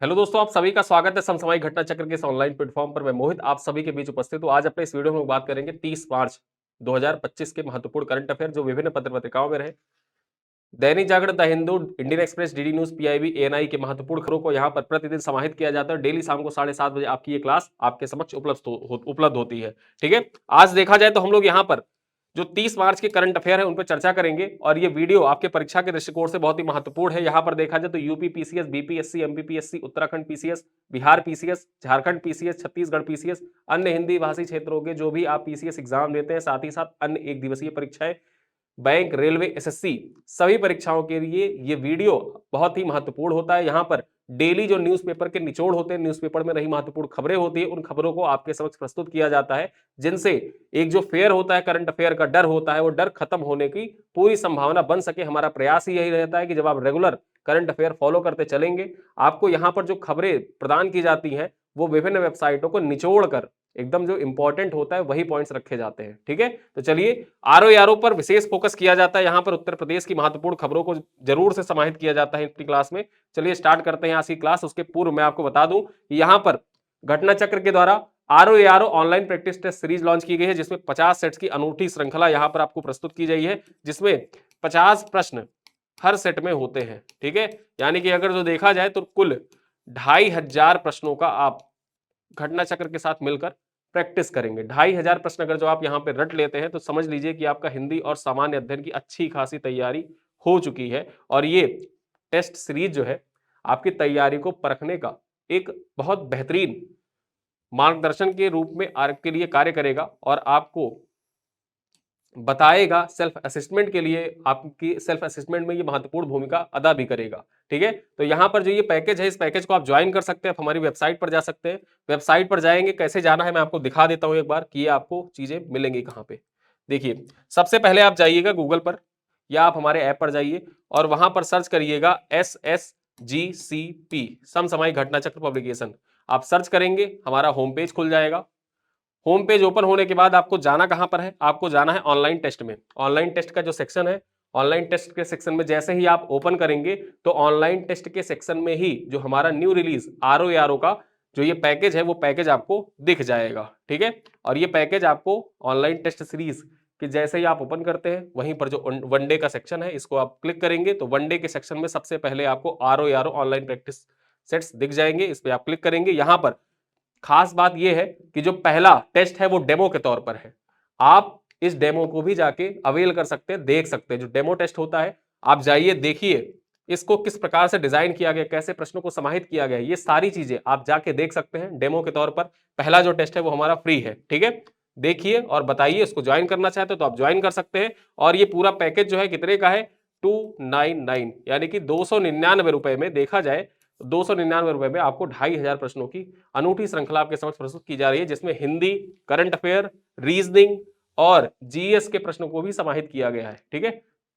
Hello दोस्तों, आप सभी का स्वागत है समसामयिक घटना चक्र के इस ऑनलाइन प्लेटफॉर्म पर। मैं मोहित आप सभी के बीच उपस्थित हूं। आज अपने इस वीडियो में हम बात करेंगे 30 मार्च 2025 के महत्वपूर्ण करंट अफेयर जो विभिन्न पत्र पत्रिकाओं में रहे। Dainik Jagran, the Hindu, Indian Express, DD News, PIB, ANI के महत्वपूर्ण खबरों को यहाँ पर प्रतिदिन समाहित किया जाता है। डेली शाम को 7:30 बजे आपकी ये क्लास आपके समक्ष उपलब्ध होती है। ठीक है, आज देखा जाए तो हम लोग यहाँ पर जो 30 मार्च के करंट अफेयर है उन पर चर्चा करेंगे और ये वीडियो आपके परीक्षा के दृष्टिकोण से बहुत ही महत्वपूर्ण है। यहाँ पर देखा जाए तो UP PCS, BPSC, MPPSC, Uttarakhand PCS, Bihar PCS, Jharkhand PCS, Chhattisgarh PCS, अन्य हिंदी भाषी क्षेत्रों के जो भी आप पीसीएस एग्जाम देते हैं, साथ ही साथ अन्य एक दिवसीय परीक्षाएं, बैंक, रेलवे, एसएससी, सभी परीक्षाओं के लिए ये वीडियो बहुत ही महत्वपूर्ण होता है। यहाँ पर डेली जो न्यूज़पेपर के निचोड़ होते हैं, न्यूज़पेपर में रही महत्वपूर्ण खबरें होती है, उन खबरों को आपके समक्ष प्रस्तुत किया जाता है, जिनसे एक जो फेयर होता है, करंट अफेयर का डर होता है, वो डर खत्म होने की पूरी संभावना बन सके। हमारा प्रयास ही यही रहता है कि जब आप रेगुलर करंट अफेयर फॉलो करते चलेंगे, आपको यहाँ पर जो खबरें प्रदान की जाती हैं वो विभिन्न वेबसाइटों को निचोड़ कर एकदम जो इंपॉर्टेंट होता है वही पॉइंट्स रखे जाते हैं। ठीक है, तो चलिए आरओ पर विशेष फोकस किया जाता है। यहाँ पर उत्तर प्रदेश की महत्वपूर्ण खबरों को जरूर से समाहित किया जाता है अपनी क्लास में। चलिए स्टार्ट करते हैं आज की क्लास। उसके पूर्व मैं आपको बता दूं कि यहाँ पर घटना चक्र के द्वारा RO online practice test series launch की गई है, जिसमें 50 सेट्स की अनूठी श्रृंखला यहाँ पर आपको प्रस्तुत की गई है, जिसमें 50 प्रश्न हर सेट में होते हैं। ठीक है, यानी कि अगर जो देखा जाए तो कुल 2500 प्रश्नों का आप घटना चक्र के साथ मिलकर प्रैक्टिस करेंगे। 2500 प्रश्न अगर जो आप यहाँ पे रट लेते हैं तो समझ लीजिए कि आपका हिंदी और सामान्य अध्ययन की अच्छी खासी तैयारी हो चुकी है। और ये टेस्ट सीरीज जो है आपकी तैयारी को परखने का एक बहुत बेहतरीन मार्गदर्शन के रूप में आपके लिए कार्य करेगा और आपको बताएगा सेल्फ असेसमेंट के लिए, आपकी सेल्फ असेसमेंट में ये महत्वपूर्ण भूमिका अदा भी करेगा। ठीक है, तो यहाँ पर जो ये पैकेज है, इस पैकेज को आप ज्वाइन कर सकते हैं। आप हमारी वेबसाइट पर जा सकते हैं। वेबसाइट पर जाएंगे, कैसे जाना है मैं आपको दिखा देता हूँ एक बार कि ये आपको चीजें मिलेंगी कहाँ पे। देखिए, सबसे पहले आप जाइएगा गूगल पर या आप हमारे ऐप पर जाइए और वहां पर सर्च करिएगा SSGCP, समसामयिक घटना चक्र पब्लिकेशन। आप सर्च करेंगे, हमारा होम पेज खुल जाएगा। होम पेज ओपन होने के बाद आपको जाना कहां पर है, आपको जाना है ऑनलाइन टेस्ट में। ऑनलाइन टेस्ट का जो सेक्शन है, ऑनलाइन टेस्ट के सेक्शन में जैसे ही आप ओपन करेंगे तो ऑनलाइन टेस्ट के सेक्शन में ही जो हमारा न्यू रिलीज आरओ का जो ये पैकेज है वो पैकेज आपको दिख जाएगा। ठीक है, और ये पैकेज आपको ऑनलाइन टेस्ट सीरीज कि जैसे ही आप ओपन करते हैं वहीं पर जो वनडे का सेक्शन है इसको आप क्लिक करेंगे तो वनडे के सेक्शन में सबसे पहले आपको आरओ ऑनलाइन प्रैक्टिस सेट्स दिख जाएंगे। इस पे आप क्लिक करेंगे। यहां पर खास बात यह है कि जो पहला टेस्ट है वो डेमो के तौर पर है। आप इस डेमो को भी जाके अवेल कर सकते हैं, देख सकते हैं। जो डेमो टेस्ट होता है आप जाइए, देखिए इसको किस प्रकार से डिजाइन किया गया, कैसे प्रश्नों को समाहित किया गया, ये सारी चीजें आप जाके देख सकते हैं डेमो के तौर पर। पहला जो टेस्ट है वो हमारा फ्री है। ठीक है, देखिए और बताइए, इसको ज्वाइन करना चाहते हो तो आप ज्वाइन कर सकते हैं। और ये पूरा पैकेज जो है कितने का है, 299, यानी कि 299 रुपए में देखा जाए 299 रुपए में आपको 2500 प्रश्नों की अनूठी श्रृंखला आपके समक्ष प्रस्तुत की जा रही है, जिसमें हिंदी, करंट अफेयर, रीजनिंग और जीएस के प्रश्नों को भी समाहित किया गया है। ठीक है,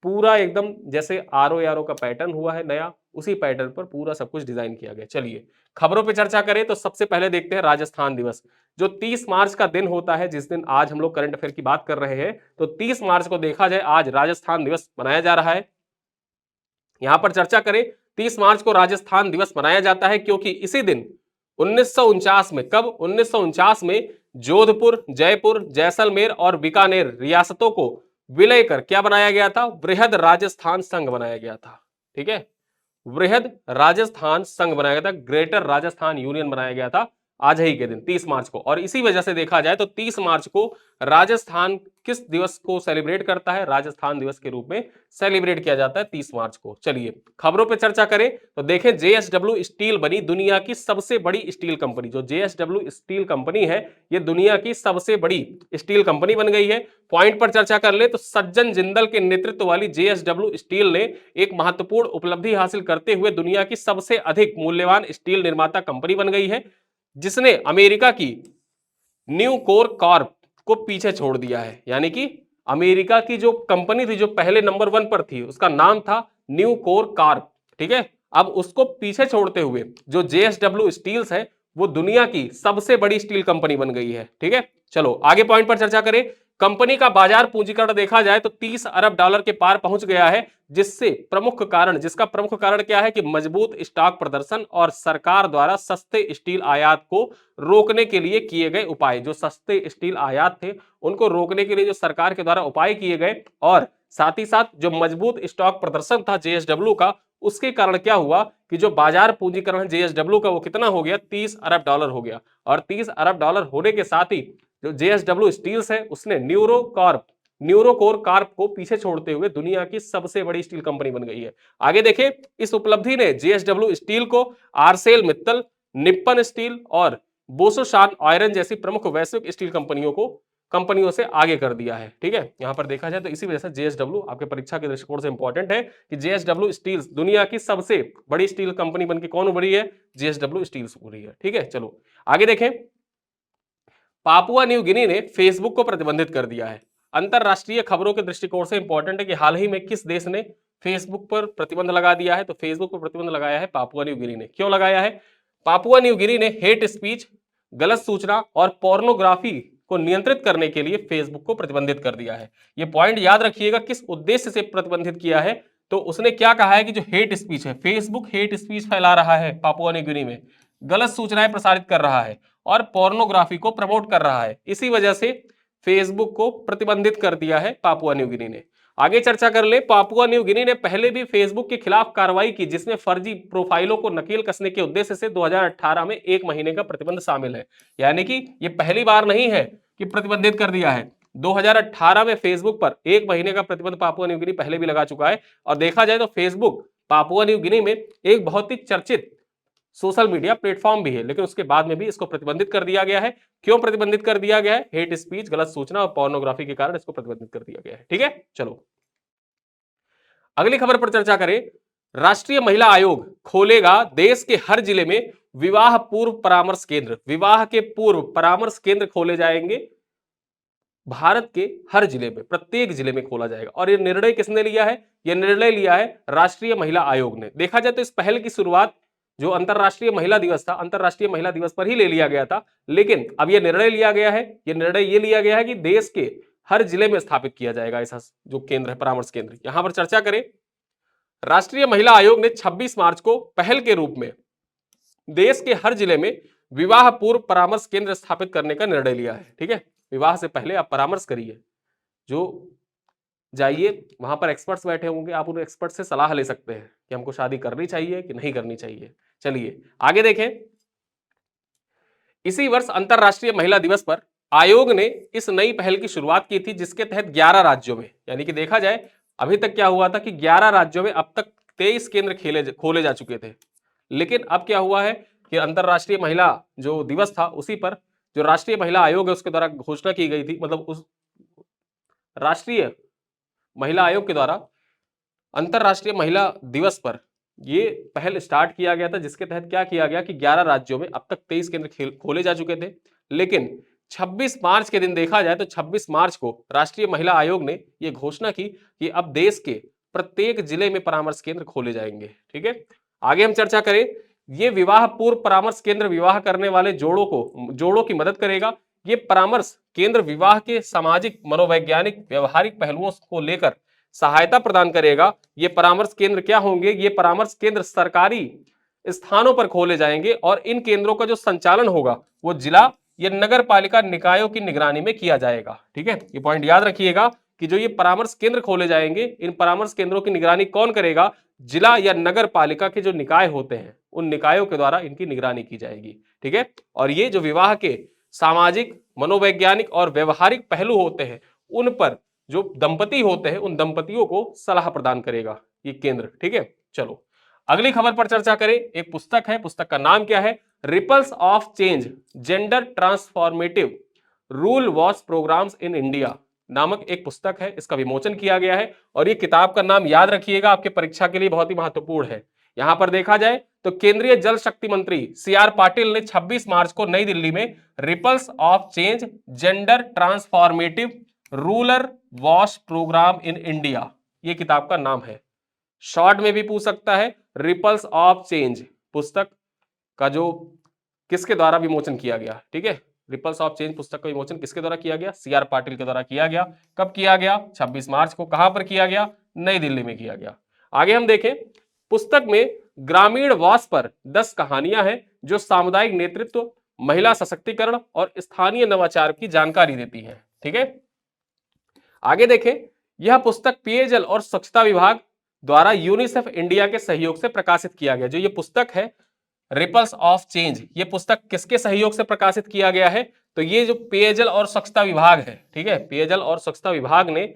पूरा एकदम जैसे आरओ का पैटर्न हुआ है नया, उसी पैटर्न पर पूरा सब कुछ डिजाइन किया गया। चलिए खबरों पे चर्चा करें तो सबसे पहले देखते हैं राजस्थान दिवस, जो 30 मार्च का दिन होता है, जिस दिन आज हम लोग करंट अफेयर की बात कर रहे हैं। तो 30 मार्च को देखा जाए आज राजस्थान दिवस मनाया जा रहा है। यहां पर चर्चा करें, 30 मार्च को राजस्थान दिवस मनाया जाता है क्योंकि इसी दिन 1949 में, कब 1949 में जोधपुर, जयपुर, जैसलमेर और बीकानेर रियासतों को विलय कर क्या बनाया गया था, वृहद राजस्थान संघ बनाया गया था। ठीक है, वृहद राजस्थान संघ बनाया गया था, ग्रेटर राजस्थान यूनियन बनाया गया था आज ही के दिन 30 मार्च को। और इसी वजह से देखा जाए तो 30 मार्च को राजस्थान किस दिवस को सेलिब्रेट करता है, राजस्थान दिवस के रूप में सेलिब्रेट किया जाता है 30 मार्च को। चलिए खबरों पे चर्चा करें तो देखें, जेएसडब्ल्यू स्टील बनी दुनिया की सबसे बड़ी स्टील कंपनी। जो जेएसडब्ल्यू स्टील कंपनी है ये दुनिया की सबसे बड़ी स्टील कंपनी बन गई है। पॉइंट पर चर्चा कर ले तो सज्जन जिंदल के नेतृत्व वाली जेएसडब्ल्यू स्टील ने एक महत्वपूर्ण उपलब्धि हासिल करते हुए दुनिया की सबसे अधिक मूल्यवान स्टील निर्माता कंपनी बन गई है, जिसने अमेरिका की न्यू कोर कॉर्प को पीछे छोड़ दिया है। यानी कि अमेरिका की जो कंपनी थी जो पहले नंबर 1 पर थी, उसका नाम था न्यू कोर कॉर्प। ठीक है, अब उसको पीछे छोड़ते हुए जो जेएसडब्ल्यू स्टील्स है वो दुनिया की सबसे बड़ी स्टील कंपनी बन गई है। ठीक है, चलो आगे पॉइंट पर चर्चा करें। कंपनी का बाजार पूंजीकरण देखा जाए तो 30 अरब डॉलर के पार पहुंच गया है, जिसका प्रमुख कारण क्या है कि मजबूत स्टॉक प्रदर्शन और सरकार द्वारा सस्ते स्टील आयात को रोकने के लिए किए गए उपाय। जो सस्ते स्टील आयात थे उनको रोकने के लिए जो सरकार के द्वारा उपाय किए गए, और साथ ही साथ जो मजबूत स्टॉक प्रदर्शन था जेएसडब्ल्यू का, उसके कारण क्या हुआ कि जो बाजार पूंजीकरण जेएसडब्ल्यू का वो कितना हो गया, 30 अरब डॉलर हो गया। और 30 अरब डॉलर होने के साथ ही जो जेएसडब्ल्यू स्टील्स है उसने न्यूरोकोर कार्प को पीछे छोड़ते हुए दुनिया की सबसे बड़ी स्टील कंपनी बन गई है। आगे देखें, इस उपलब्धि ने जेएसडब्ल्यू स्टील को आरसेल मित्तल, निप्पन स्टील और बोसोशान आयरन जैसी प्रमुख वैश्विक स्टील कंपनियों से आगे कर दिया है। ठीक है, यहां पर देखा जाए तो इसी वजह से जेएसडब्ल्यू आपके परीक्षा के दृष्टिकोण से इंपॉर्टेंट है कि जेएसडब्ल्यू स्टील्स दुनिया की सबसे बड़ी स्टील कंपनी बनके कौन उभरी है, जेएसडब्ल्यू स्टील्स उभरी है। ठीक है, चलो आगे देखें, पापुआ न्यू गिनी ने फेसबुक को प्रतिबंधित कर दिया है। अंतरराष्ट्रीय खबरों के दृष्टिकोण से इंपॉर्टेंट है कि हाल ही में किस देश ने फेसबुक पर प्रतिबंध लगा दिया है, तो फेसबुक पर प्रतिबंध लगाया है पापुआ न्यू गिनी ने। क्यों लगाया है? पापुआ न्यू गिनी ने हेट स्पीच, गलत सूचना और पोर्नोग्राफी को नियंत्रित करने के लिए फेसबुक को प्रतिबंधित कर दिया है। ये पॉइंट याद रखिएगा, किस उद्देश्य से प्रतिबंधित किया है, तो उसने क्या कहा है कि जो हेट स्पीच है, फेसबुक हेट स्पीच फैला रहा है पापुआ न्यू गिनी में, गलत सूचनाएं प्रसारित कर रहा है और पोर्नोग्राफी को प्रमोट कर रहा है, इसी वजह से फेसबुक को प्रतिबंधित कर दिया है पापुआ न्यू गिनी ने। आगे चर्चा कर ले, पापुआ न्यू गिनी ने पहले भी फेसबुक के खिलाफ कार्रवाई की, जिसमें फर्जी प्रोफाइलों को नकेल कसने के उद्देश्य से 2018 में 1 महीने का प्रतिबंध शामिल है। यानी कि ये पहली बार नहीं है कि प्रतिबंधित कर दिया है, 2018 में फेसबुक पर 1 महीने का प्रतिबंध पापुआ न्यू गिनी पहले भी लगा चुका है। और देखा जाए तो फेसबुक पापुआ न्यू गिनी में एक बहुत ही चर्चित सोशल मीडिया प्लेटफॉर्म भी है, लेकिन उसके बाद में भी इसको प्रतिबंधित कर दिया गया है। क्यों प्रतिबंधित कर दिया गया है? हेट स्पीच, गलत सूचना और पोर्नोग्राफी के कारण इसको प्रतिबंधित कर दिया गया है। ठीक है, चलो अगली खबर पर चर्चा करें। राष्ट्रीय महिला आयोग खोलेगा देश के हर जिले में विवाह पूर्व परामर्श केंद्र। विवाह के पूर्व परामर्श केंद्र खोले जाएंगे भारत के हर जिले में, प्रत्येक जिले में खोला जाएगा। और ये निर्णय किसने लिया है? यह निर्णय लिया है राष्ट्रीय महिला आयोग ने। देखा जाए तो इस पहल की शुरुआत जो अंतरराष्ट्रीय महिला दिवस था, अंतरराष्ट्रीय महिला दिवस पर ही ले लिया गया था, लेकिन अब यह निर्णय लिया गया है, यह निर्णय ये लिया गया है कि देश के हर जिले में स्थापित किया जाएगा ऐसा जो केंद्र है, परामर्श केंद्र। यहां पर चर्चा करें, राष्ट्रीय महिला आयोग ने 26 मार्च को पहल के रूप में देश के हर जिले में विवाह पूर्व परामर्श केंद्र स्थापित करने का निर्णय लिया है। ठीक है, विवाह से पहले आप परामर्श करिए, जो जाइए वहां पर एक्सपर्ट्स बैठे होंगे, आप उन एक्सपर्ट से सलाह ले सकते हैं कि हमको शादी करनी चाहिए कि नहीं करनी चाहिए। चलिए आगे देखें, इसी वर्ष अंतरराष्ट्रीय महिला दिवस पर आयोग ने इस नई पहल की शुरुआत की थी, जिसके तहत 11 राज्यों में, यानी कि देखा जाए अभी तक क्या हुआ था कि 11 राज्यों में अब तक 23 केंद्र खोले जा चुके थे, लेकिन अब क्या हुआ है कि अंतरराष्ट्रीय महिला जो दिवस था उसी पर जो राष्ट्रीय महिला आयोग है उसके द्वारा घोषणा की गई थी, मतलब उस राष्ट्रीय महिला आयोग के द्वारा अंतरराष्ट्रीय महिला दिवस पर ये पहल स्टार्ट किया गया था, जिसके तहत क्या किया गया कि 11 राज्यों में अब तक 23 केंद्र खोले जा चुके थे। लेकिन 26 मार्च के दिन देखा जाए तो 26 मार्च को राष्ट्रीय महिला आयोग ने यह घोषणा की कि अब देश के प्रत्येक जिले में परामर्श केंद्र खोले जाएंगे। ठीक है, आगे हम चर्चा करें, ये विवाह पूर्व परामर्श केंद्र विवाह करने वाले जोड़ों की मदद करेगा। ये परामर्श केंद्र विवाह के सामाजिक, मनोवैज्ञानिक, व्यवहारिक पहलुओं को लेकर सहायता प्रदान करेगा। ये परामर्श केंद्र क्या होंगे? ये परामर्श केंद्र सरकारी स्थानों पर खोले जाएंगे और इन केंद्रों का जो संचालन होगा वो जिला या नगर पालिका निकायों की निगरानी में किया जाएगा। ठीक है, ये पॉइंट याद रखिएगा कि जो ये परामर्श केंद्र खोले जाएंगे, इन परामर्श केंद्रों की निगरानी कौन करेगा? जिला या नगर पालिका के जो निकाय होते हैं उन निकायों के द्वारा इनकी निगरानी की जाएगी। ठीक है, और ये जो विवाह के सामाजिक, मनोवैज्ञानिक और व्यवहारिक पहलू होते हैं उन पर जो दंपति होते हैं उन दंपतियों को सलाह प्रदान करेगा ये केंद्र। ठीक है, चलो अगली खबर पर चर्चा करें। एक पुस्तक है, पुस्तक का नाम क्या है? Ripples of change, gender transformative rural वॉच प्रोग्राम्स इन इंडिया नामक एक पुस्तक है, इसका विमोचन किया गया है। और ये किताब का नाम याद रखिएगा, आपके परीक्षा के लिए बहुत ही महत्वपूर्ण है। यहां पर देखा जाए तो केंद्रीय जल शक्ति मंत्री CR पाटिल ने 26 मार्च को नई दिल्ली में ripples of change, gender transformative rural वॉश प्रोग्राम इन इंडिया, ये किताब का नाम है। शॉर्ट में भी पूछ सकता है, रिपल्स ऑफ चेंज पुस्तक का जो किसके द्वारा विमोचन किया गया। ठीक है, रिपल्स ऑफ चेंज पुस्तक का विमोचन किसके द्वारा किया गया? सीआर पाटिल के द्वारा किया गया। कब किया गया? 26 मार्च को। कहां पर किया गया? नई दिल्ली में किया गया। आगे हम देखें, पुस्तक में ग्रामीण वास पर 10 कहानियां हैं जो सामुदायिक नेतृत्व, महिला सशक्तिकरण और स्थानीय नवाचार की जानकारी देती है। ठीक है, आगे देखें, यह पुस्तक पेयजल और स्वच्छता विभाग द्वारा यूनिसेफ इंडिया के सहयोग से प्रकाशित किया गया। जो ये पुस्तक है रिपल्स ऑफ चेंज, ये पुस्तक किसके सहयोग से प्रकाशित किया गया है? तो ये जो पेयजल और स्वच्छता विभाग है, ठीक है, पेयजल और स्वच्छता विभाग ने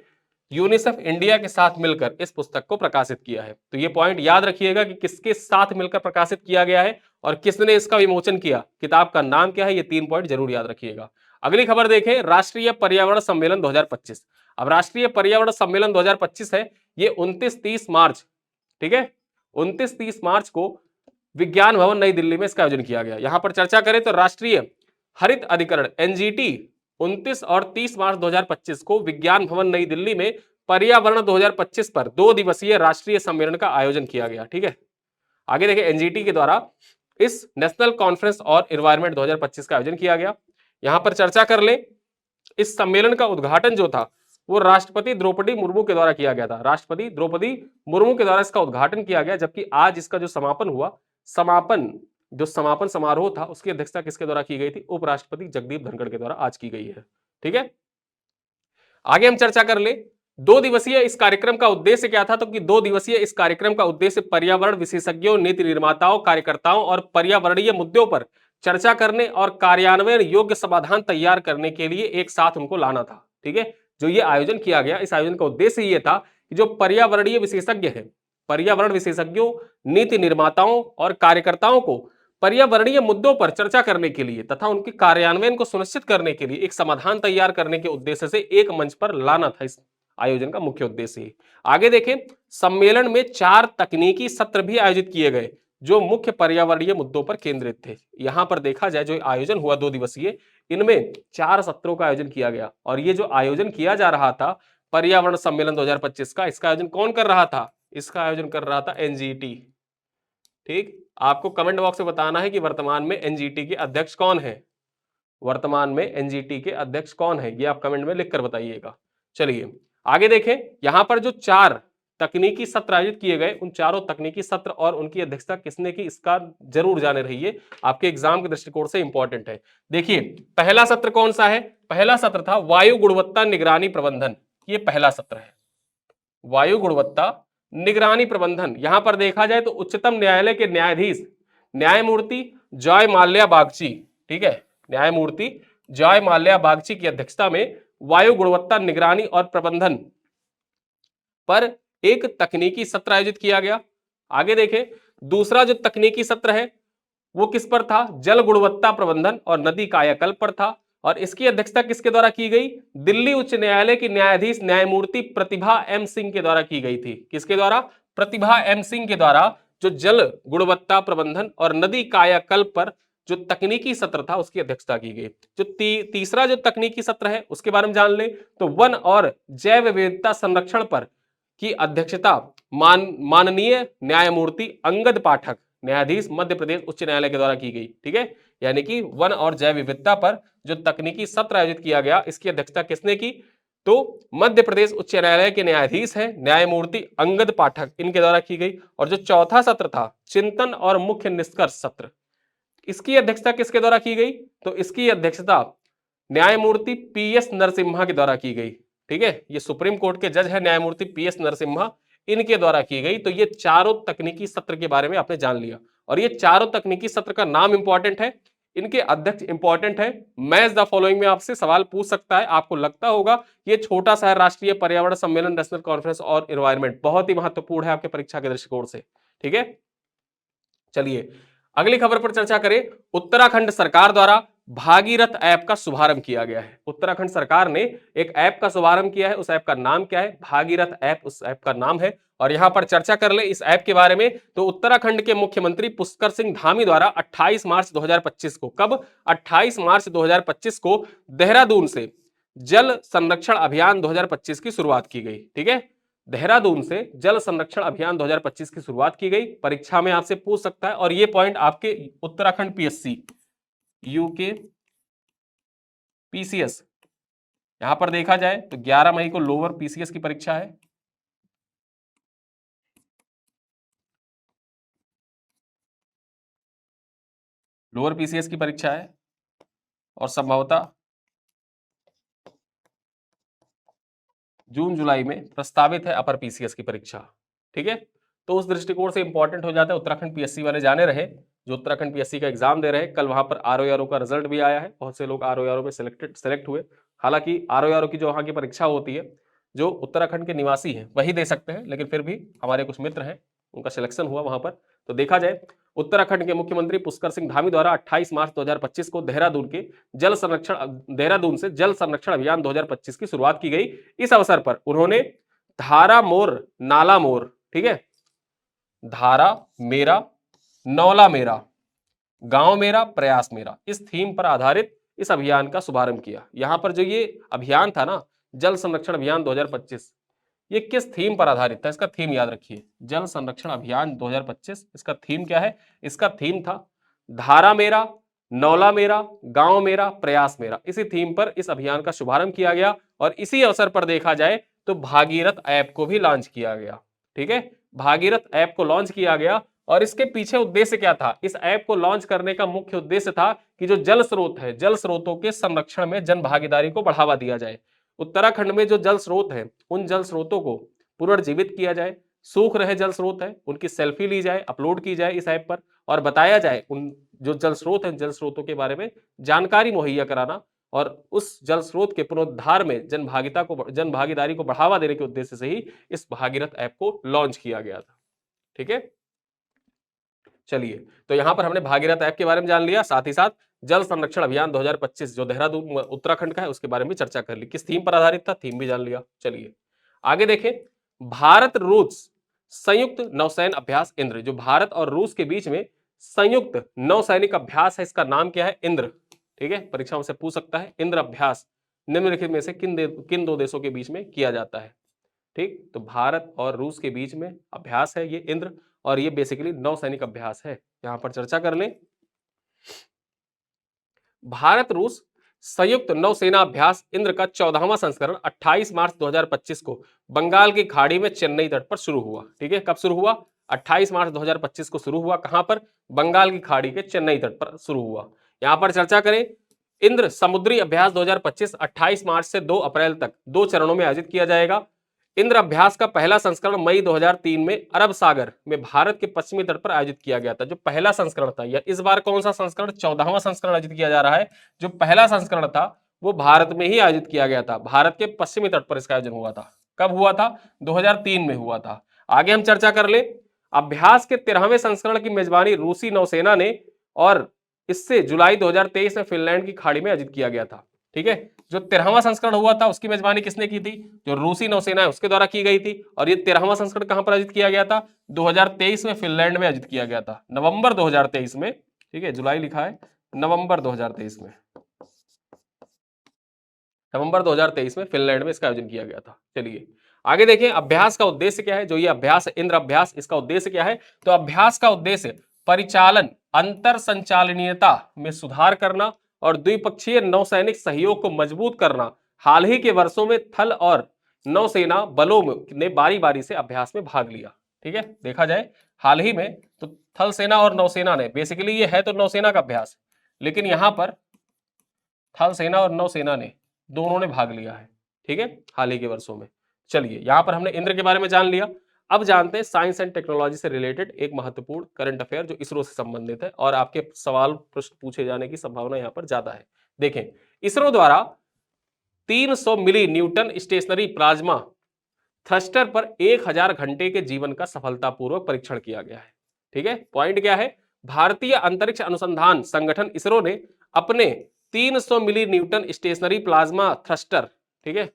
यूनिसेफ इंडिया के साथ मिलकर इस पुस्तक को प्रकाशित किया है। तो ये पॉइंट याद रखिएगा कि किसके साथ मिलकर प्रकाशित किया गया है और किसने इसका विमोचन किया, किताब का नाम क्या है, ये 3 पॉइंट जरूर याद रखिएगा। अगली खबर देखें, राष्ट्रीय पर्यावरण सम्मेलन 2025। अब राष्ट्रीय पर्यावरण सम्मेलन 2025 है, ये 29-30 मार्च, ठीक है, 29-30 मार्च को विज्ञान भवन नई दिल्ली में इसका आयोजन किया गया। यहां पर चर्चा करें तो राष्ट्रीय हरित अधिकरण एनजीटी 29 और 30 मार्च 2025 को विज्ञान भवन नई दिल्ली में पर्यावरण 2025 पर 2 दिवसीय राष्ट्रीय सम्मेलन का आयोजन किया गया। ठीक है, आगे देखिए, एनजीटी के द्वारा इस नेशनल कॉन्फ्रेंस और एनवायरमेंट 2025 का आयोजन किया गया। यहां पर चर्चा कर ले, इस सम्मेलन का उद्घाटन जो था वो राष्ट्रपति द्रौपदी मुर्मू के द्वारा किया गया था। राष्ट्रपति द्रौपदी मुर्मू के द्वारा इसका उद्घाटन किया गया, जबकि आज इसका जो समापन हुआ, समापन समारोह था, उसकी अध्यक्षता किसके द्वारा की गई थी? उपराष्ट्रपति जगदीप धनखड़ के द्वारा आज की गई है। ठीक है, आगे हम चर्चा कर ले, 2 दिवसीय इस कार्यक्रम का उद्देश्य क्या था? तो कि 2 दिवसीय इस कार्यक्रम का उद्देश्य पर्यावरण विशेषज्ञों, नीति निर्माताओं, कार्यकर्ताओं और पर्यावरणीय मुद्दों पर चर्चा करने और कार्यान्वयन योग्य समाधान तैयार करने के लिए एक साथ उनको लाना था। ठीक है, जो ये आयोजन किया गया, इस आयोजन का उद्देश्य ये था कि जो पर्यावरणीय विशेषज्ञ है, पर्यावरण विशेषज्ञों, नीति निर्माताओं और कार्यकर्ताओं को पर्यावरणीय मुद्दों पर चर्चा करने के लिए तथा उनके कार्यान्वयन को सुनिश्चित करने के लिए एक समाधान तैयार करने के उद्देश्य से एक मंच पर लाना था इस आयोजन का मुख्य उद्देश्य। आगे देखें, सम्मेलन में 4 तकनीकी सत्र भी आयोजित किए गए जो मुख्य पर्यावरणीय मुद्दों पर केंद्रित थे। यहां पर देखा जाए, जो आयोजन हुआ 2 दिवसीय, इनमें 4 सत्रों का आयोजन किया गया। और ये जो आयोजन किया जा रहा था पर्यावरण सम्मेलन 2025 का, इसका आयोजन कौन कर रहा था? इसका आयोजन कर रहा था एनजीटी। ठीक, आपको कमेंट बॉक्स में बताना है कि वर्तमान में एनजीटी के अध्यक्ष कौन है, वर्तमान में एनजीटी के अध्यक्ष कौन है, ये आप कमेंट में लिखकर बताइएगा। चलिए आगे देखें, यहां पर जो 4 तकनीकी सत्र आयोजित किए गए, उन चारों तकनीकी सत्र और उनकी अध्यक्षता किसने की, इसका जरूर जाने रहिए, आपके एग्जाम के दृष्टिकोण से इंपॉर्टेंट है। देखिए, पहला सत्र कौन सा है? पहला सत्र था वायु गुणवत्ता निगरानी प्रबंधन। ये पहला सत्र है, वायु गुणवत्ता निगरानी प्रबंधन। यहां पर देखा जाए तो उच्चतम न्यायालय के न्यायाधीश न्यायमूर्ति जॉय माल्या बागची, ठीक है, न्यायमूर्ति जॉय माल्या बागची की अध्यक्षता में वायु गुणवत्ता निगरानी और प्रबंधन पर एक तकनीकी सत्र आयोजित किया गया। आगे देखें, दूसरा जो तकनीकी सत्र है वो किस पर था? जल गुणवत्ता प्रबंधन और नदी कायाकल्प पर था। और इसकी अध्यक्षता किसके द्वारा की गई? दिल्ली उच्च न्यायालय की न्यायाधीश न्यायमूर्ति प्रतिभा एम सिंह के द्वारा की गई थी। किसके द्वारा? प्रतिभा एम सिंह के द्वारा जो जल गुणवत्ता प्रबंधन और नदी कायाकल्प पर जो तकनीकी सत्र था उसकी अध्यक्षता की गई। जो तीसरा जो तकनीकी सत्र है उसके बारे में जान ले, तो वन और जैव विविधता संरक्षण पर की अध्यक्षता माननीय न्यायमूर्ति अंगद पाठक, न्यायाधीश मध्य प्रदेश उच्च न्यायालय के द्वारा की गई। ठीक है, यानी कि वन और जैव विविधता पर जो तकनीकी सत्र आयोजित किया गया, इसकी अध्यक्षता किसने की? तो मध्य प्रदेश उच्च न्यायालय के न्यायाधीश हैं न्यायमूर्ति अंगद पाठक, इनके द्वारा की गई। और जो चौथा सत्र था चिंतन और मुख्य निष्कर्ष सत्र, इसकी अध्यक्षता किसके द्वारा की गई? तो इसकी अध्यक्षता न्यायमूर्ति पीएस नरसिम्हा के द्वारा की गई। ठीक है, ये सुप्रीम कोर्ट के जज है न्यायमूर्ति पीएस नरसिम्हा, इनके द्वारा की गई। तो ये चारों तकनीकी सत्र के बारे में आपने जान लिया। और ये चारों तकनीकी सत्र का नाम इंपॉर्टेंट है, इनके अध्यक्ष इंपॉर्टेंट है। मैच द फॉलोइंग में आपसे सवाल पूछ सकता है। आपको लगता होगा ये छोटा सा है राष्ट्रीय पर्यावरण सम्मेलन नेशनल कॉन्फ्रेंस और एनवायरमेंट, बहुत ही महत्वपूर्ण है आपके परीक्षा के दृष्टिकोण से। ठीक है, चलिए अगली खबर पर चर्चा करें। उत्तराखंड सरकार द्वारा भागीरथ ऐप का शुभारंभ किया गया है। उत्तराखंड सरकार ने एक ऐप का शुभारंभ किया है, उस ऐप का नाम क्या है? भागीरथ ऐप उस ऐप का नाम है। और यहां पर चर्चा कर ले इस ऐप के बारे में, तो उत्तराखंड के मुख्यमंत्री पुष्कर सिंह धामी द्वारा 28 मार्च 2025 को, कब? 28 मार्च 2025 को देहरादून से जल संरक्षण अभियान 2025 की शुरुआत की गई। ठीक है, देहरादून से जल संरक्षण अभियान 2025 की शुरुआत की गई। परीक्षा में आपसे पूछ सकता है, और ये पॉइंट आपके उत्तराखंड पीएससी यूके पीसीएस, यहां पर देखा जाए तो 11 मई को लोअर पीसीएस की परीक्षा है। लोअर पीसीएस की परीक्षा है और संभवतः जून जुलाई में प्रस्तावित है अपर पीसीएस की परीक्षा। ठीक है, तो उस दृष्टिकोण से इंपॉर्टेंट हो जाता है। उत्तराखंड पीएससी वाले जाने रहे, जो उत्तराखंड पीएससी का एग्जाम दे रहे हैं, कल वहां पर आरओ का रिजल्ट भी आया है। बहुत से लोग आरओ में सेलेक्ट हुए। हालांकि आरओ की जो वहां की परीक्षा होती है, जो उत्तराखंड के निवासी हैं वही दे सकते हैं, लेकिन फिर भी हमारे कुछ मित्र हैं, उनका सिलेक्शन हुआ वहां पर। तो देखा जाए, उत्तराखंड के मुख्यमंत्री पुष्कर सिंह धामी द्वारा 28 मार्च 2025 को देहरादून से जल संरक्षण अभियान 2025 की शुरुआत की गई। इस अवसर पर उन्होंने धारा मोर नाला मोर, ठीक है, धारा मेरा नौला मेरा गांव मेरा प्रयास मेरा, इस थीम पर आधारित इस अभियान का शुभारंभ किया। यहां पर जो ये अभियान था ना, जल संरक्षण अभियान 2025, ये किस थीम पर आधारित था? इसका थीम याद रखिए, जल संरक्षण अभियान 2025, इसका थीम क्या है? इसका थीम था धारा मेरा नौला मेरा गांव मेरा प्रयास मेरा। इसी थीम पर इस अभियान का शुभारंभ किया गया और इसी अवसर पर देखा जाए तो भागीरथ ऐप को भी लॉन्च किया गया। ठीक है, भागीरथ ऐप को लॉन्च किया गया और इसके पीछे उद्देश्य क्या था? इस ऐप को लॉन्च करने का मुख्य उद्देश्य था कि जो जल स्रोत है, जल स्रोतों के संरक्षण में जन भागीदारी को बढ़ावा दिया जाए। उत्तराखंड में जो जल स्रोत है, उन जल स्रोतों को पुनर्जीवित किया जाए। सूख रहे जल स्रोत है, उनकी सेल्फी ली जाए, अपलोड की जाए इस ऐप पर और बताया जाए उन जो जल स्रोत हैं, जल स्रोतों के बारे में जानकारी मुहैया कराना और उस जल स्रोत के पुनरुद्धार में जन भागीदारी को बढ़ावा देने के उद्देश्य से ही इस भागीरथ ऐप को लॉन्च किया गया था। ठीक है, चलिए, तो यहां पर हमने भागीरथ ऐप के बारे में जान लिया, साथ ही साथ जल संरक्षण अभियान 2025 जो देहरादून उत्तराखंड का है उसके बारे में चर्चा कर ली। किस थीम पर आधारित था? थीम भी जान लिया। चलिए आगे देखें, भारत रूस संयुक्त नौसैन अभ्यास इंद्र, जो भारत और रूस के बीच में संयुक्त नौसैनिक अभ्यास है, इसका नाम क्या है? इंद्र। ठीक है, परीक्षाओं से पूछ सकता है, इंद्र अभ्यास निम्नलिखित में से किन दो देशों के बीच में किया जाता है? ठीक, तो भारत और रूस के बीच में अभ्यास है ये इंद्र, और ये बेसिकली नौसैनिक अभ्यास है। यहां पर चर्चा कर लें, भारत रूस संयुक्त नौसेना अभ्यास इंद्र का 14वां संस्करण 28 मार्च 2025 को बंगाल की खाड़ी में चेन्नई तट पर शुरू हुआ। ठीक है, कब शुरू हुआ? 28 मार्च 2025 को शुरू हुआ। कहां पर? बंगाल की खाड़ी के चेन्नई तट पर शुरू हुआ। यहां पर चर्चा करें, इंद्र समुद्री अभ्यास 2025 28 मार्च से 2 अप्रैल तक 2 चरणों में आयोजित किया जाएगा। इंद्र अभ्यास का पहला संस्करण मई 2003 में अरब सागर में भारत के पश्चिमी तट पर आयोजित किया गया था। जो पहला संस्करण था, या इस बार कौन सा संस्करण? 14वां संस्करण आयोजित किया जा रहा है। जो पहला संस्करण था वो भारत में ही आयोजित किया गया था, भारत के पश्चिमी तट पर इसका आयोजन हुआ था। कब हुआ था? 2003 में हुआ था। आगे हम चर्चा कर ले, अभ्यास के 13वें संस्करण की मेजबानी रूसी नौसेना ने और इससे जुलाई 2023 में फिनलैंड की खाड़ी में आयोजित किया गया था। ठीक है, जो 13वां संस्करण हुआ था उसकी मेजबानी किसने की थी? जो रूसी नौसेना है उसके द्वारा की गई थी। और ये 13वां संस्करण कहां पर आयोजित किया गया था? 2023 में फिनलैंड में आयोजित किया गया था, नवंबर 2023 में। ठीक है, जुलाई लिखा है, नवंबर 2023 में, नवंबर 2023 में फिनलैंड में इसका आयोजन किया गया था। चलिए आगे देखें, अभ्यास का उद्देश्य क्या है? जो ये अभ्यास है इंद्र अभ्यास, इसका उद्देश्य क्या है? तो अभ्यास का उद्देश्य परिचालन अंतर संचालनीयता में सुधार करना और द्विपक्षीय नौसैनिक सहयोग को मजबूत करना। हाल ही के वर्षों में थल और नौसेना बलों ने बारी बारी से अभ्यास में भाग लिया। ठीक है, देखा जाए हाल ही में तो थल सेना और नौसेना ने, बेसिकली ये है तो नौसेना का अभ्यास, लेकिन यहां पर थल सेना और नौसेना ने दोनों ने भाग लिया है। ठीक है, हाल ही के वर्षों में। चलिए यहां पर हमने इंद्र के बारे में जान लिया। अब जानते हैं साइंस एंड टेक्नोलॉजी से रिलेटेड एक महत्वपूर्ण करंट अफेयर जो इसरो से संबंधित है और आपके सवाल प्रश्न पूछे जाने की संभावना यहां पर ज्यादा है। देखें, इसरो द्वारा 300 मिली न्यूटन स्टेशनरी प्लाज्मा थ्रस्टर पर 1000 घंटे के जीवन का सफलतापूर्वक परीक्षण किया गया है। ठीक है, पॉइंट क्या है? भारतीय अंतरिक्ष अनुसंधान संगठन इसरो ने अपने 300 मिली न्यूटन स्टेशनरी प्लाज्मा थ्रस्टर, ठीक है,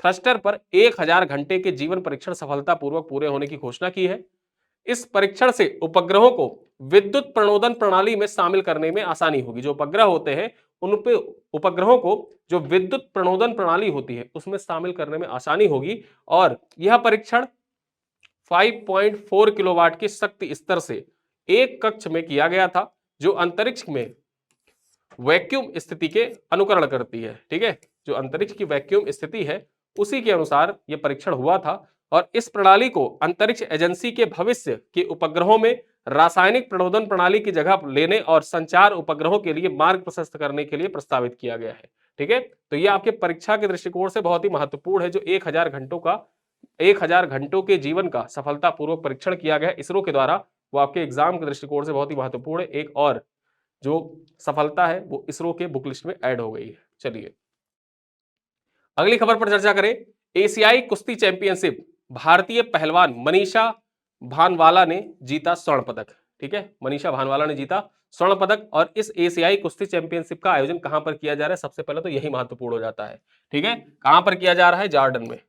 थ्रस्टर पर 1000 घंटे के जीवन परीक्षण सफलतापूर्वक पूरे होने की घोषणा की है। इस परीक्षण से उपग्रहों को विद्युत प्रणोदन प्रणाली में शामिल करने में आसानी होगी। जो उपग्रह होते हैं उन पे उपग्रहों को जो विद्युत प्रणोदन प्रणाली होती है उसमें शामिल करने में आसानी होगी। और यह परीक्षण 5.4 किलोवाट के शक्ति स्तर से एक कक्ष में किया गया था, जो अंतरिक्ष में वैक्यूम स्थिति के अनुकरण करती है। ठीक है, जो अंतरिक्ष की वैक्यूम स्थिति है उसी के अनुसार यह परीक्षण हुआ था और इस प्रणाली को अंतरिक्ष एजेंसी के भविष्य के उपग्रहों में रासायनिक प्रणोदन प्रणाली की जगह लेने और संचार उपग्रहों के लिए मार्ग प्रशस्त करने के लिए प्रस्तावित किया गया है। ठीक है, तो ये आपके परीक्षा के दृष्टिकोण से बहुत ही महत्वपूर्ण है। जो 1000 घंटों के जीवन का सफलतापूर्वक परीक्षण किया गया इसरो के द्वारा, वो आपके एग्जाम के दृष्टिकोण से बहुत ही महत्वपूर्ण है। एक और जो सफलता है वो इसरो के बुक लिस्ट में ऐड हो गई है। चलिए अगली खबर पर चर्चा करें। एशियाई कुश्ती चैंपियनशिप, भारतीय पहलवान मनीषा भानवाला ने जीता स्वर्ण पदक। ठीक है, मनीषा भानवाला ने जीता स्वर्ण पदक। और इस एशियाई कुश्ती चैंपियनशिप का आयोजन कहां पर किया जा रहा है, सबसे पहले तो यही महत्वपूर्ण हो जाता है। ठीक है, कहां पर किया जा रहा है, जॉर्डन में।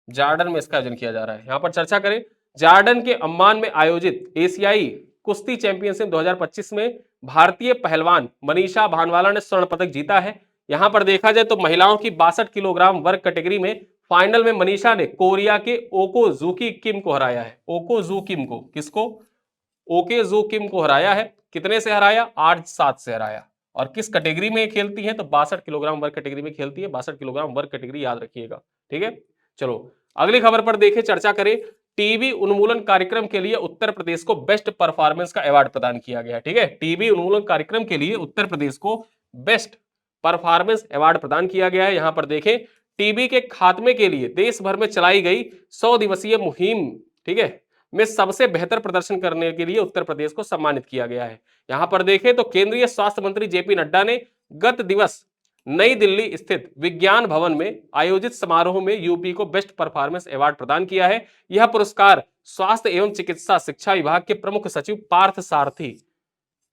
जॉर्डन में इसका आयोजन किया जा रहा है। यहां पर चर्चा करें, जॉर्डन के अम्मान में आयोजित एशियाई कुश्ती चैंपियनशिप 2025 में भारतीय पहलवान मनीषा भानवाला ने स्वर्ण पदक जीता है। यहां पर देखा जाए तो महिलाओं की 62 किलोग्राम वर्ग कैटेगरी में फाइनल में मनीषा ने कोरिया के ओकोजुकी किम को हराया है। ओकोजुकिम को, किसको, ओकेजुकिम को हराया है। कितने से हराया, 8-7 से हराया। और किस कैटेगरी में खेलती है, तो 62 किलोग्राम वर्ग कैटेगरी में खेलती है। 62 किलोग्राम वर्ग कैटेगरी याद रखिएगा। ठीक है, चलो अगली खबर पर देखें, चर्चा करें। टीबी उन्मूलन कार्यक्रम के लिए उत्तर प्रदेश को बेस्ट परफॉर्मेंस का अवार्ड प्रदान किया गया। ठीक है, टीबी उन्मूलन कार्यक्रम के लिए उत्तर प्रदेश को बेस्ट परफॉर्मेंस अवार्ड प्रदान किया गया है। यहां पर देखें, टीबी के खात्मे के लिए देश भर में चलाई गई 100 दिवसीय मुहिम, ठीक है, में सबसे बेहतर प्रदर्शन करने के लिए उत्तर प्रदेश को सम्मानित किया गया है। यहां पर देखें तो केंद्रीय स्वास्थ्य मंत्री जेपी नड्डा ने गत दिवस नई दिल्ली स्थित विज्ञान भवन में आयोजित समारोह में यूपी को बेस्ट परफॉर्मेंस अवार्ड प्रदान किया है। यह पुरस्कार स्वास्थ्य एवं चिकित्सा शिक्षा विभाग के प्रमुख सचिव पार्थ सारथी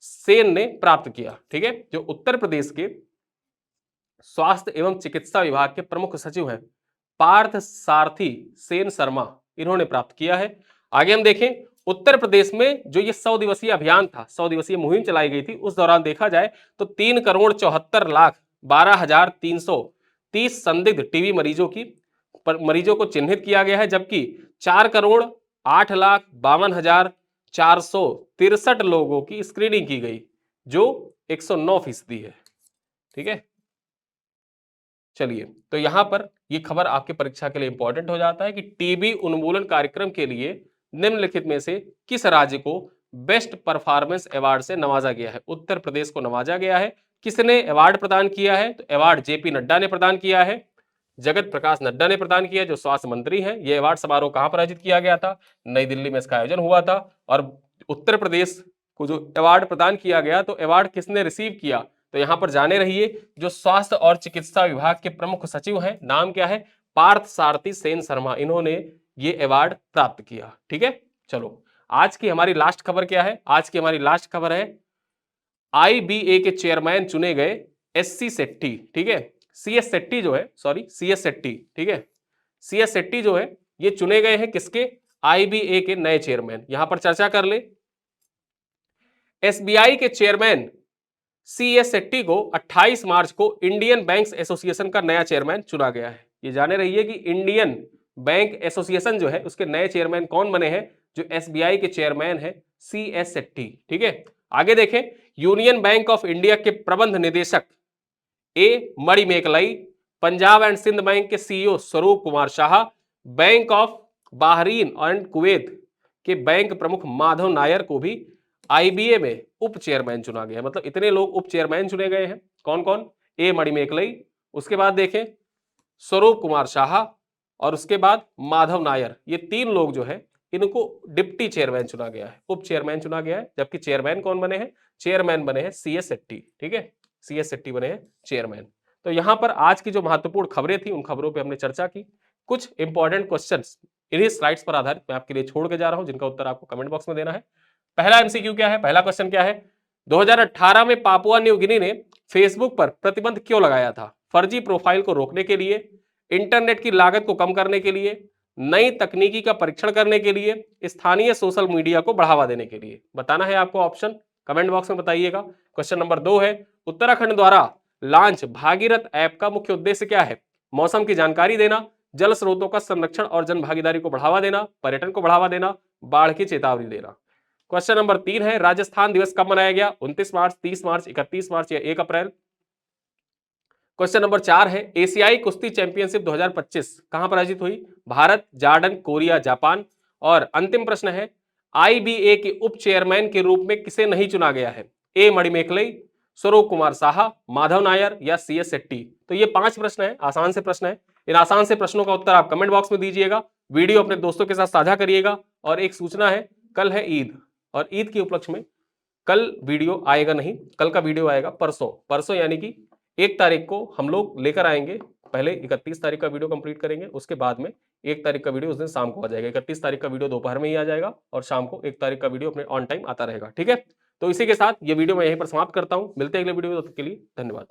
सेन ने प्राप्त किया। ठीक है, जो उत्तर प्रदेश के स्वास्थ्य एवं चिकित्सा विभाग के प्रमुख सचिव हैं पार्थ सारथी सेन शर्मा, इन्होंने प्राप्त किया है। आगे हम देखें, उत्तर प्रदेश में जो ये 100 दिवसीय अभियान था, 100 दिवसीय मुहिम चलाई गई थी, उस दौरान देखा जाए तो 3,74,12,330 संदिग्ध टीबी मरीजों को चिन्हित किया गया है, जबकि 4,08,52,463 लोगों की स्क्रीनिंग की गई, जो 109% है। ठीक है, चलिए तो यहां पर ये खबर आपके परीक्षा के लिए इंपॉर्टेंट हो जाता है कि टीबी उन्मूलन कार्यक्रम के लिए निम्नलिखित में से किस राज्य को बेस्ट परफॉर्मेंस अवार्ड से नवाजा गया है। उत्तर प्रदेश को नवाजा गया है। किसने अवार्ड प्रदान किया है, तो अवार्ड जेपी नड्डा ने प्रदान किया है, जगत प्रकाश नड्डा ने प्रदान किया, जो स्वास्थ्य मंत्री हैं। यह अवार्ड समारोह कहां पर आयोजित किया गया था, नई दिल्ली में इसका आयोजन हुआ था। और उत्तर प्रदेश को जो अवार्ड प्रदान किया गया, तो अवार्ड किसने रिसीव किया, तो यहां पर जाने रहिए, जो स्वास्थ्य और चिकित्सा विभाग के प्रमुख सचिव हैं, नाम क्या है, पार्थ सारथी सेन शर्मा, इन्होंने ये अवार्ड प्राप्त किया। ठीक है, चलो आज की हमारी लास्ट खबर क्या है, आज की हमारी लास्ट खबर है आईबीए के चेयरमैन चुने गए एससी सेट्टी। ठीक है, सीएस सेट्टी जो है, सॉरी सीएस सेट्टी, ठीक है, सीएस सेट्टी जो है ये चुने गए हैं किसके, आईबीए के नए चेयरमैन। यहां पर चर्चा कर ले, एसबीआई के चेयरमैन सीएस सेट्टी को 28 मार्च को इंडियन बैंक्स एसोसिएशन का नया चेयरमैन चुना गया है। ये जाने रहिए कि इंडियन बैंक एसोसिएशन जो है उसके नए चेयरमैन कौन बने हैं, जो एसबीआई के चेयरमैन है सीएस सेट्टी। ठीक है, आगे देखें, यूनियन बैंक ऑफ इंडिया के प्रबंध निदेशक ए मणिमेकलाई, पंजाब एंड सिंध बैंक के सीईओ स्वरूप Kumar Shah, bank of Bahrain and Kuwait के बैंक प्रमुख माधव नायर को भी आईबीए में उप चेयरमैन चुना गया। मतलब इतने लोग उप चेयरमैन चुने गए हैं। कौन कौन, ए मणिमेकलाई, उसके बाद देखें स्वरूप कुमार शाह, और उसके बाद माधव नायर। ये 3 लोग जो है इनको डिप्टी चेयरमैन चुना गया है, उप चेयरमैन चुना गया है। जबकि चेयरमैन कौन बने हैं, चेयरमैन बने हैं सीएस सेट्टी। ठीक है, सीएस सेट्टी बने हैं चेयरमैन। तो यहां पर आज की जो महत्वपूर्ण खबरें थी उन खबरों पे हमने चर्चा की। कुछ इंपॉर्टेंट क्वेश्चंस इन्हीं स्लाइड्स पर आधारित मैं आपके लिए छोड़ के जा रहा हूं, जिनका उत्तर आपको कमेंट बॉक्स में देना है। पहला एमसीक्यू क्या है, पहला क्वेश्चन क्या है, 2018 में पापुआ न्यू गिनी ने फेसबुक पर प्रतिबंध क्यों लगाया था, फर्जी प्रोफाइल को रोकने के लिए, इंटरनेट की लागत को कम करने के लिए, नई तकनीकी का परीक्षण करने के लिए, स्थानीय सोशल मीडिया को बढ़ावा देने के लिए। बताना है आपको, ऑप्शन कमेंट बॉक्स में बताइएगा। क्वेश्चन नंबर 2 है, उत्तराखंड द्वारा लॉन्च भागीरथ ऐप का मुख्य उद्देश्य क्या है, मौसम की जानकारी देना, जल स्रोतों का संरक्षण और जन भागीदारी को बढ़ावा देना, पर्यटन को बढ़ावा देना, बाढ़ की चेतावनी देना। क्वेश्चन नंबर 3 है राजस्थान दिवस कब मनाया गया? 29 मार्च, 30 मार्च, 31 मार्च या 1 अप्रैल? क्वेश्चन नंबर 4 है एशियाई कुश्ती चैंपियनशिप 2025 कहां पर आयोजित हुई? Bharat, Jordan, Korea, Japan. और अंतिम प्रश्न है आईबीए के उप चेयरमैन के रूप में किसे नहीं चुना गया है? ए मणिमेखलई, स्वरूप कुमार साहा, माधव नायर या सी एस शेट्टी। तो ये 5 प्रश्न है, आसान से प्रश्न है। इन आसान से प्रश्नों का उत्तर आप कमेंट बॉक्स में दीजिएगा, वीडियो अपने दोस्तों के साथ साझा करिएगा। और एक सूचना है, कल है ईद और ईद के उपलक्ष्य में कल वीडियो आएगा नहीं, कल का वीडियो आएगा परसों। परसों यानी कि 1 तारीख को हम लोग लेकर आएंगे। पहले 31 तारीख का वीडियो कंप्लीट करेंगे, उसके बाद में 1 तारीख का वीडियो उस दिन शाम को आ जाएगा। 31 तारीख का वीडियो दोपहर में ही आ जाएगा और शाम को 1 तारीख का वीडियो अपने ऑन टाइम आता रहेगा। ठीक है, तो इसी के साथ ये वीडियो मैं यहीं पर समाप्त करता हूं। मिलते हैं अगले वीडियो में, तब तक के लिए धन्यवाद।